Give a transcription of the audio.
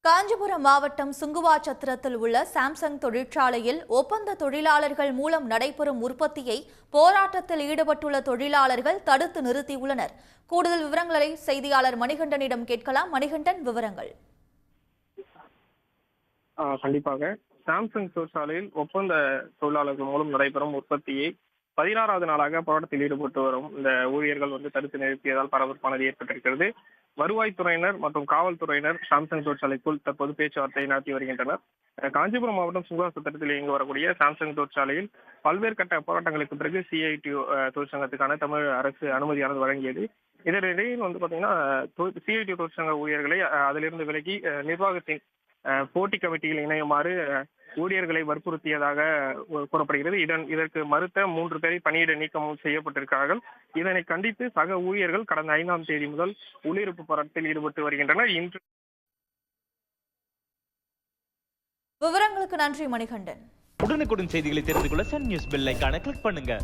காஞ்சிபுரம் மாவட்டம் சுங்குவாச்சத்திரத்தில் உள்ள சாம்சங் தொழிற்சாலையில் ஒப்பந்த தொழிலாளர்கள் மூலம் நடைபெறும் உற்பத்தியை போராட்டத்தில் ஈடுபட்டுள்ள தொழிலாளர்கள் தடுத்து நிறுத்தியுள்ளனர். கூடுதல் விவரங்களை செய்தியாளர் மணிகண்டனிடம் கேட்கலாம். மணிகண்டன், விவரங்கள். கண்டிப்பாக சாம்சங் தொழிற்சாலையில் ஒப்பந்த தொழிலாளர்கள் மூலம் நடைபெறும் உற்பத்தியை 16வது நாளாக போராட்டத்தில் ஈடுபட்டு வரும் இந்த ஊழியர்கள் தடுத்து நிறுத்தியதால் பரபரப்பானது ஏற்பட்டிருக்கிறது. வருவாய்த்துறையினர் மற்றும் காவல்துறையினர் சாம்சங் தொழிற்சாலைக்குள் தற்போது பேச்சுவார்த்தை நடத்தி வருகின்றனர். காஞ்சிபுரம் மாவட்டம் சுங்குவாச்சத்திரத்தில் இயங்கி வரக்கூடிய சாம்சங் தொழிற்சாலையில் பல்வேறு கட்ட போராட்டங்களுக்கு பிறகு சிஐடியு தொழிற்சங்கத்துக்கான தமிழக அரசு அனுமதியானது வழங்கியது. இதனிடையில் பாத்தீங்கன்னா சிஐடியு தொழிற்சங்க ஊழியர்களை அதிலிருந்து விலகி நிர்வாகத்தின் போட்டி கமிட்டியில் இணையுமாறு ஊழியர்களை வற்புறுத்தியதாக கூறப்படுகிறது. இதற்கு மறுத்த 3 பேரை பணியிட நீக்கம் செய்யப்பட்டிருக்கிறார்கள். இதனை கண்டித்து சக ஊழியர்கள் கடந்த 5ஆம் தேதி முதல் உள்ளிருப்பு போராட்டத்தில் ஈடுபட்டு வருகின்றனர். இன்று விவரங்களுக்கு நன்றி மணிகண்டன். உடனுக்குடன் செய்திகளை தெரிந்து கொள்ள சன் நியூஸ் பெல் ஐகானை கிளிக் பண்ணுங்க.